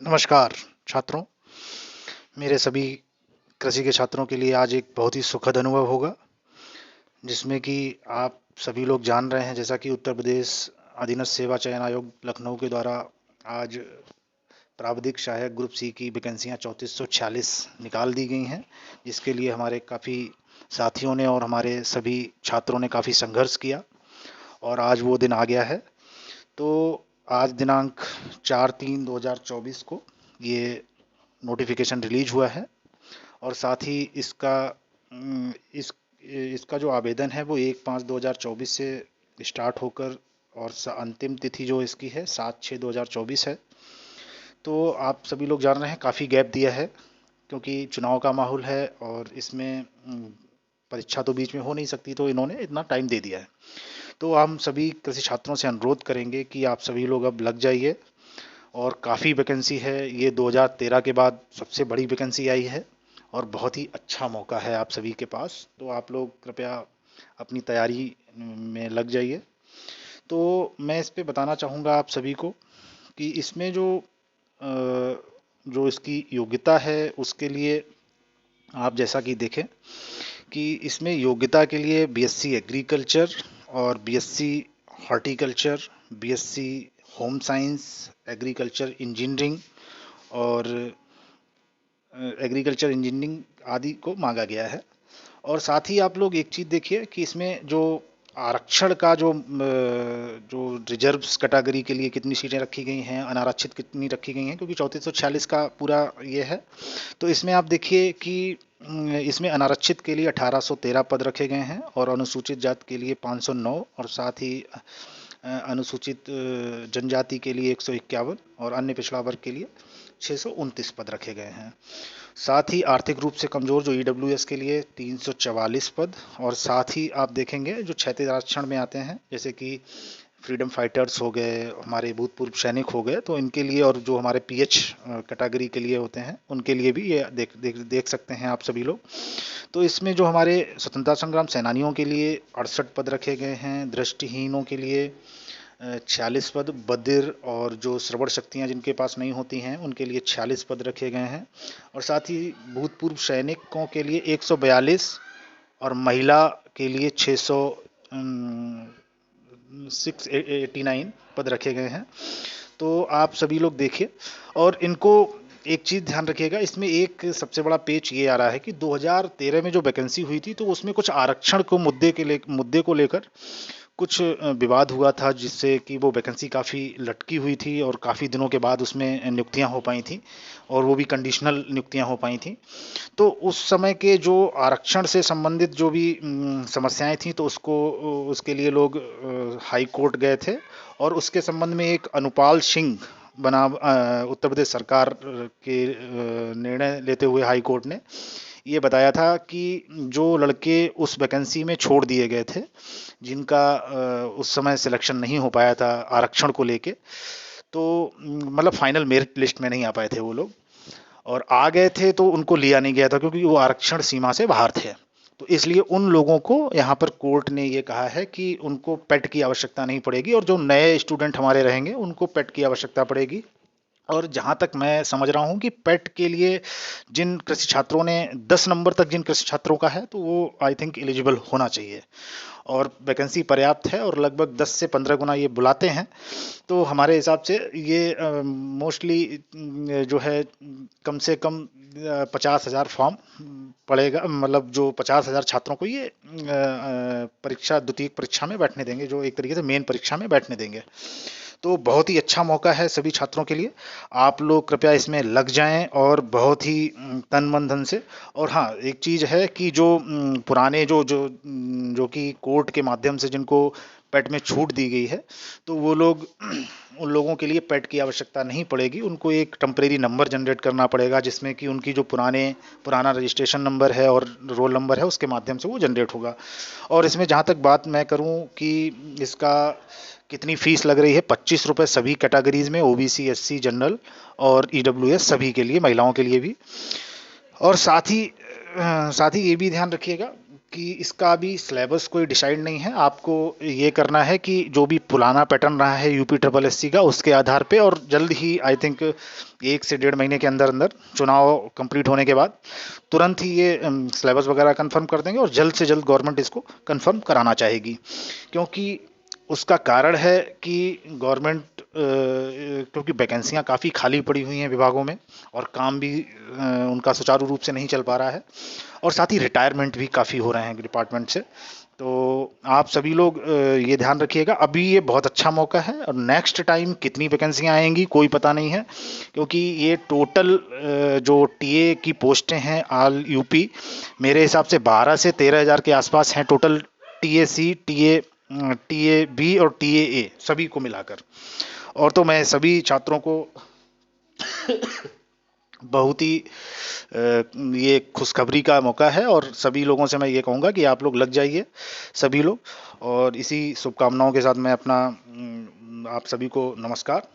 नमस्कार छात्रों। मेरे सभी कृषि के छात्रों के लिए आज एक बहुत ही सुखद अनुभव होगा, जिसमें कि आप सभी लोग जान रहे हैं, जैसा कि उत्तर प्रदेश अधीनस्थ सेवा चयन आयोग लखनऊ के द्वारा आज प्राविधिक सहायक ग्रुप सी की वैकेंसियाँ 3446 निकाल दी गई हैं, जिसके लिए हमारे काफ़ी साथियों ने और हमारे सभी छात्रों ने काफ़ी संघर्ष किया और आज वो दिन आ गया है। तो आज दिनांक 4/3/2024 को ये नोटिफिकेशन रिलीज हुआ है और साथ ही इसका जो आवेदन है वो 1/5/2024 से स्टार्ट होकर और अंतिम तिथि जो इसकी है 7/6/2024 है। तो आप सभी लोग जान रहे हैं काफ़ी गैप दिया है, क्योंकि चुनाव का माहौल है और इसमें परीक्षा तो बीच में हो नहीं सकती, तो इन्होंने इतना टाइम दे दिया है। तो हम सभी कृषि छात्रों से अनुरोध करेंगे कि आप सभी लोग अब लग जाइए और काफ़ी वैकेंसी है। ये 2013 के बाद सबसे बड़ी वैकेंसी आई है और बहुत ही अच्छा मौका है आप सभी के पास। तो आप लोग कृपया अपनी तैयारी में लग जाइए। तो मैं इस पे बताना चाहूँगा आप सभी को कि इसमें जो इसकी योग्यता है उसके लिए आप जैसा कि देखें कि इसमें योग्यता के लिए बीएससी एग्रीकल्चर और BSc horticulture, BSc home science, agriculture engineering और एग्रीकल्चर इंजीनियरिंग आदि को मांगा गया है। और साथ ही आप लोग एक चीज़ देखिए कि इसमें जो आरक्षण का जो रिजर्व्स कैटेगरी के लिए कितनी सीटें रखी गई हैं, अनारक्षित कितनी रखी गई हैं, क्योंकि 3446 का पूरा ये है। तो इसमें आप देखिए कि इसमें अनारक्षित के लिए 1813 पद रखे गए हैं और अनुसूचित जाति के लिए 509 और साथ ही अनुसूचित जनजाति के लिए 151 और अन्य पिछड़ा वर्ग के लिए 629 पद रखे गए हैं। साथ ही आर्थिक रूप से कमजोर जो ईडब्ल्यूएस के लिए 344 पद और साथ ही आप देखेंगे जो क्षैतिज आरक्षण में आते हैं, जैसे कि फ्रीडम फाइटर्स हो गए, हमारे भूतपूर्व सैनिक हो गए, तो इनके लिए और जो हमारे पीएच कैटेगरी के लिए होते हैं उनके लिए भी ये देख सकते हैं आप सभी लोग। तो इसमें जो हमारे स्वतंत्रता संग्राम सेनानियों के लिए 68 पद रखे गए हैं, दृष्टिहीनों के लिए 46 पद, बधिर और जो श्रवण शक्तियाँ जिनके पास नहीं होती हैं उनके लिए 46 पद रखे गए हैं और साथ ही भूतपूर्व सैनिकों के लिए 142 और महिला के लिए 689 पद रखे गए हैं। तो आप सभी लोग देखिए और इनको एक चीज़ ध्यान रखिएगा, इसमें एक सबसे बड़ा पेच ये आ रहा है कि 2013 में जो वैकेंसी हुई थी तो उसमें कुछ आरक्षण को मुद्दे को लेकर कुछ विवाद हुआ था, जिससे कि वो वैकेंसी काफ़ी लटकी हुई थी और काफ़ी दिनों के बाद उसमें नियुक्तियां हो पाई थी और वो भी कंडीशनल नियुक्तियां हो पाई थी। तो उस समय के जो आरक्षण से संबंधित जो भी समस्याएं थी तो उसके लिए लोग हाई कोर्ट गए थे और उसके संबंध में एक अनुपाल सिंह उत्तर प्रदेश सरकार के निर्णय लेते हुए हाई कोर्ट ने ये बताया था कि जो लड़के उस वैकेंसी में छोड़ दिए गए थे, जिनका उस समय सिलेक्शन नहीं हो पाया था आरक्षण को लेके, तो मतलब फाइनल मेरिट लिस्ट में नहीं आ पाए थे वो लोग और आ गए थे तो उनको लिया नहीं गया था क्योंकि वो आरक्षण सीमा से बाहर थे। तो इसलिए उन लोगों को यहाँ पर कोर्ट ने ये कहा है कि उनको पेट की आवश्यकता नहीं पड़ेगी और जो नए स्टूडेंट हमारे रहेंगे उनको पेट की आवश्यकता पड़ेगी। और जहाँ तक मैं समझ रहा हूँ कि पेट के लिए जिन कृषि छात्रों ने 10 नंबर तक जिन कृषि छात्रों का है तो वो आई थिंक एलिजिबल होना चाहिए और वैकेंसी पर्याप्त है और लगभग 10 से 15 गुना ये बुलाते हैं। तो हमारे हिसाब से ये मोस्टली जो है कम से कम 50,000 फॉर्म पड़ेगा, मतलब जो 50,000 छात्रों को ये परीक्षा द्वितीयक परीक्षा में बैठने देंगे, जो एक तरीके से मेन परीक्षा में बैठने देंगे। तो बहुत ही अच्छा मौका है सभी छात्रों के लिए। आप लोग कृपया इसमें लग जाएं और बहुत ही तन मन धन से। और हाँ, एक चीज़ है कि जो पुराने जो जो जो कि कोर्ट के माध्यम से जिनको पेट में छूट दी गई है तो वो लोग उन लोगों के लिए पेट की आवश्यकता नहीं पड़ेगी, उनको एक टेम्परेरी नंबर जनरेट करना पड़ेगा जिसमें कि उनकी जो पुराना रजिस्ट्रेशन नंबर है और रोल नंबर है उसके माध्यम से वो जनरेट होगा। और इसमें जहाँ तक बात मैं करूँ कि इसका कितनी फीस लग रही है, 25 रुपये सभी कैटेगरीज में, ओबीसी, एससी, जनरल और ईडब्ल्यूएस सभी के लिए, महिलाओं के लिए भी। और साथ ही ये भी ध्यान रखिएगा कि इसका अभी सिलेबस कोई डिसाइड नहीं है। आपको ये करना है कि जो भी पुराना पैटर्न रहा है यूपी ट्रिपल एससी का, उसके आधार पे, और जल्द ही आई थिंक 1 से 1.5 महीने के अंदर अंदर चुनाव कंप्लीट होने के बाद तुरंत ही ये सिलेबस वगैरह कंफर्म कर देंगे और जल्द से जल्द गवर्नमेंट इसको कंफर्म कराना चाहेगी। क्योंकि उसका कारण है कि गवर्नमेंट क्योंकि वैकेंसियां काफ़ी खाली पड़ी हुई हैं विभागों में, और काम भी उनका सुचारू रूप से नहीं चल पा रहा है, और साथ ही रिटायरमेंट भी काफ़ी हो रहे हैं डिपार्टमेंट से। तो आप सभी लोग ये ध्यान रखिएगा, अभी ये बहुत अच्छा मौका है, और नेक्स्ट टाइम कितनी वैकेंसियां आएंगी कोई पता नहीं है, क्योंकि ये टोटल जो टीए की पोस्टें हैं ऑल यूपी, मेरे हिसाब से 12 से 13 हज़ार के आसपास हैं टोटल, टीए सी, टीए बी और टीए ए सभी को मिलाकर। और तो मैं सभी छात्रों को बहुत ही ये खुशखबरी का मौका है, और सभी लोगों से मैं ये कहूँगा कि आप लोग लग जाइए सभी लोग। और इसी शुभकामनाओं के साथ मैं अपना आप सभी को नमस्कार।